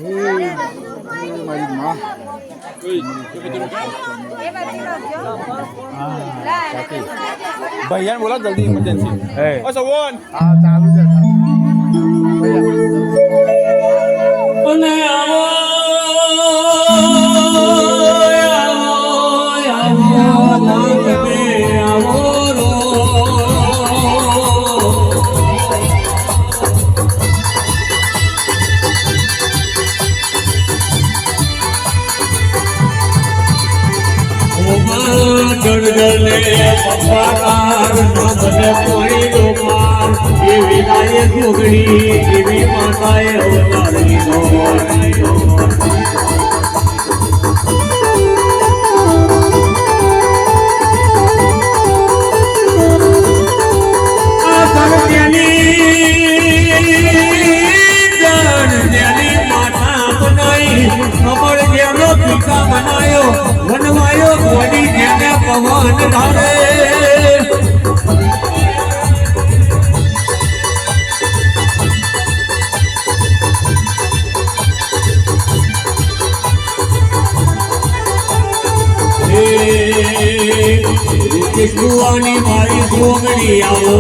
મારી માં ભૈયા બોલા જલ્દી ઇમરજન્સી ઓ સવન હા ચાલુ છે અને આવો ગણગણે પપ્પાકાર નામને કોઈ લોમાર એ વિનાય સુગડી એવી માતાએ અવતાર લીધો આ ધરતીની માતા બનાઈ ખબર જેનો પિતા બનાયો વનવાયો ગોડી જેને પવન ધારે કૃષ્ણવાની મારી જોગણી આવો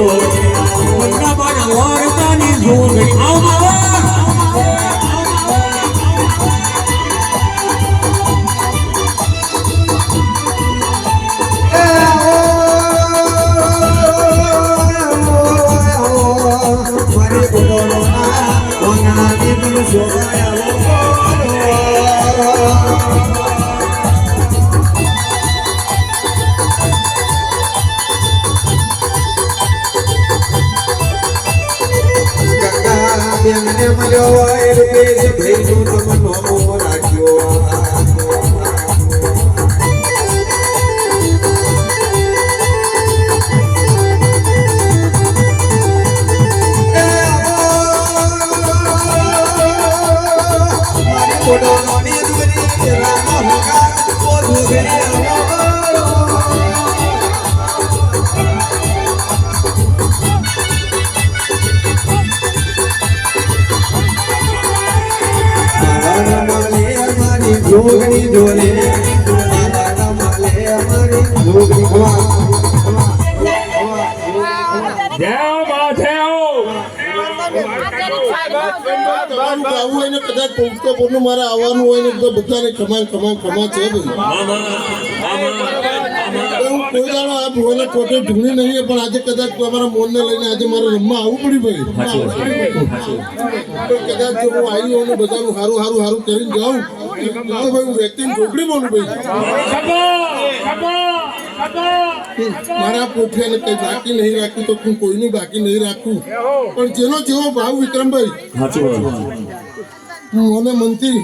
વૃંદાવન વાર્તાની જોગણી આવો જોગણી જોલે કદાચ પૌષ્ટિક મારે આવવાનું હોય ને બધાને ખમા ખમા ખમા છે કોઈ દાડો આ ભોને કોટે ઢૂંઢી નહીં પણ આજે કદાચ તમારા મોનને લઈને આજે મારે રમવા આવવું પડ્યું ભાઈ કદાચ જો હું આવી હોઉં ને બધાનું સારું સારું સારું કરીને જાઉં તો ભાઈ હું વ્યક્તિની ઝોપડી બોલું ભાઈ મારા પોઠિયાને કઈ બાકી નહીં રાખવું તો હું કોઈનું બાકી નહીં રાખવું પણ જેનો જેવો ભાવ વિક્રમભાઈ હું મને મનથી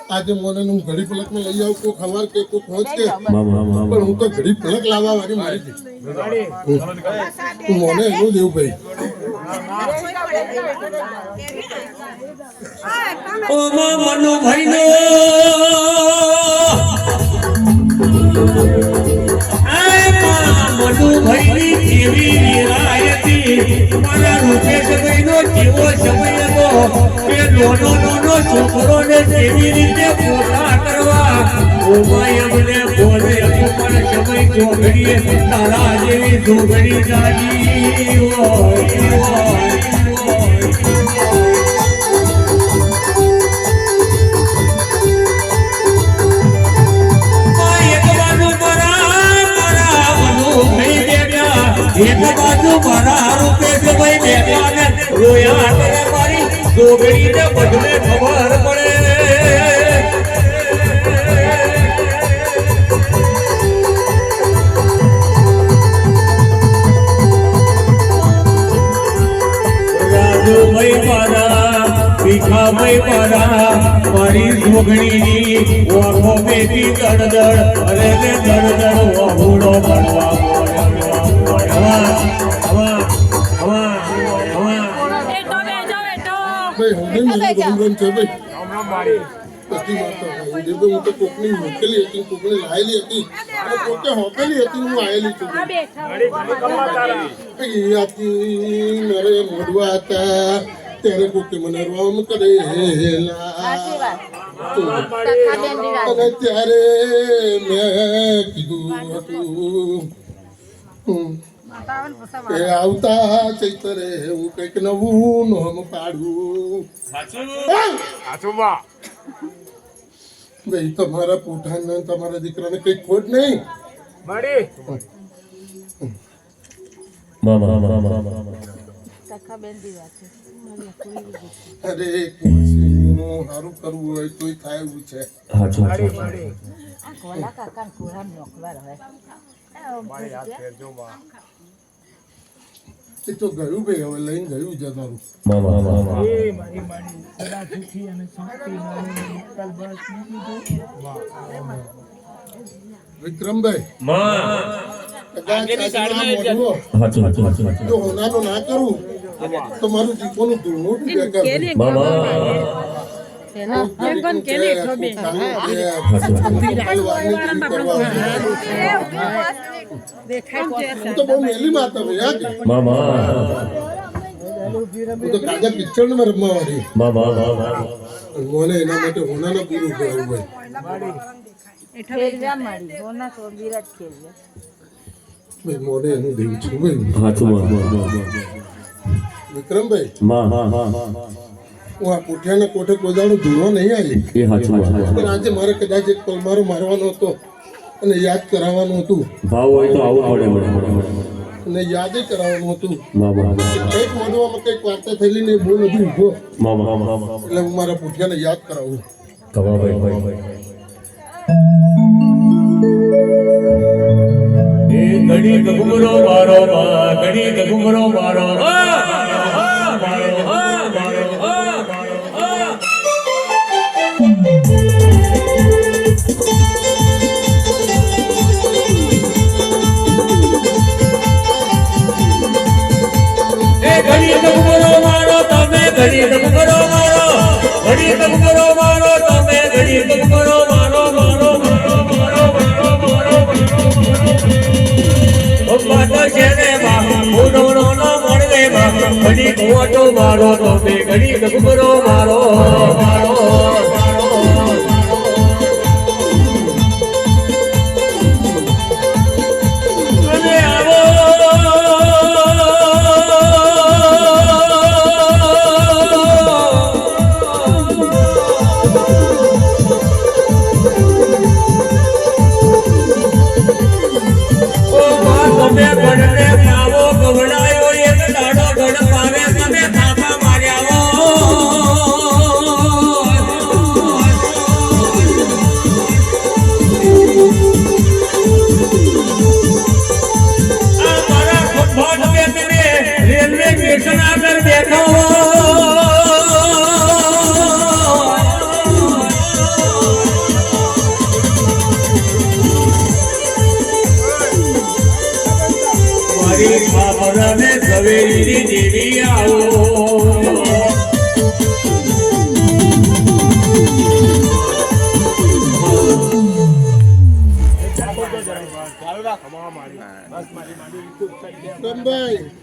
આજે મને હું ઘડી પલક માં લઈ આવું કોઈ ખબર કે કોઈ પહોંચ કે પણ હું તો ઘડી પલક લાવવા વાળી મારી હું મને એનું દેવું ભાઈ મનુભાઈ મનુભાઈ કેવી વિરાયતી મારા રૂપેશભાઈ નો કેવો સમય હતો કે નાનો છોકરો ને કેવી રીતે પોતા કરવા ઓમાય અમને બોલે પણ સમય જોગડીએ તારા જેવી જોગડી જાજી એક બાજુ મારા રૂપેશભાઈ બેઠા ને રોયા કરે મારી જોગડીને બદલે ખબર પડે રાજુભાઈ મારા ભીખાભાઈ મારા મારી જોગણીની ઓળખો બેટી દળદળ અરે ને દળદળ વહુડો બનવા હું તો કોકની મોકલી હતી કોકની લાયેલી હતી પોતે હોપેલી હતી હું આવેલી છું નરે મોડવા હતા ત્યારે કોકે મને રોમ કરેલા અને ત્યારે મેં કીધું હતું કે આવતા ચૈતરે હું કઈક નવું નોમ પાડું. ભાઈ તમારા પોતાના તમારા દીકરાને કઈ ખોટ નહીં. અરે કુંવરસીનું સારું કરવું હોય તોય થાય એવું છે. એ તો ગયું ભાઈ હવે લઈને ગયું છે તારું. વિક્રમભાઈ જો હોનાનું ના કરું તો મારું જીવવાનું ધૂળનું તો બહુ મેલી માતા ભાઈ તો કાજા કિચડ માં રમવા વાળી મને એના માટે હોનાના પૂરું કરાવું ભાઈ. મોને એનું દેવું છું ભાઈ. વિક્રમભાઈ હું આ કોઠિયાના કોઠે કોદાળો ધૂળો નહીં આવી પણ આજે મારે કદાચ એક પલમારો મારવાનો હતો અને યાદ કરાવવાનું હતું અને યાદ કરાવવાનું હતું. કઈક મોઢવામાં કઈક વાર્તા થયેલી ને બહુ નથી ઉભો એટલે હું મારા કોઠિયાને યાદ કરાવું. ઘડી ઘુમરો મારો ઘડી ઘુમરો મારો ઘડી ઘુમરો મારો તમે ઘડી ઘુમરો મારો ઘડી ઘુમરો મારો તમે ઘડી ઘુમરો મારો મારો મારો મારો મારો ઘડી કોટો મારો તમે ઘડી ડગમરો મારો મારો અને આવો તમે ગણને પાવો ગવડાયો એક દાડો ગણ પાવે તમે થાપા માર્યા આ મારા ખંભાત બેઠને રેલવે સ્ટેશન આગળ બેઠો મારી સવેરી દેવી આવો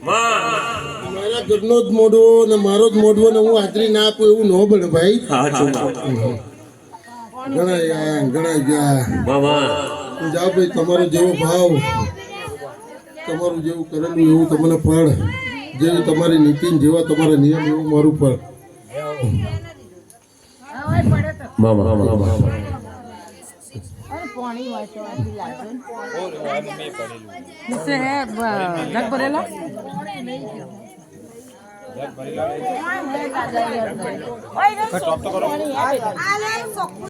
મારા ઘરનો જ મોઢો ને મારો જ મોઢો ને હું હાજરી ના આપું એવું ન બને ભાઈ. ઘણા ગયા જાઓ ભાઈ. તમારો જેવો ભાવ તમારું જેવું કરેલું એવું તમને ફળ જેવી તમારી નીતિ જેવા તમારા નિયમ એવું મારું ફળ.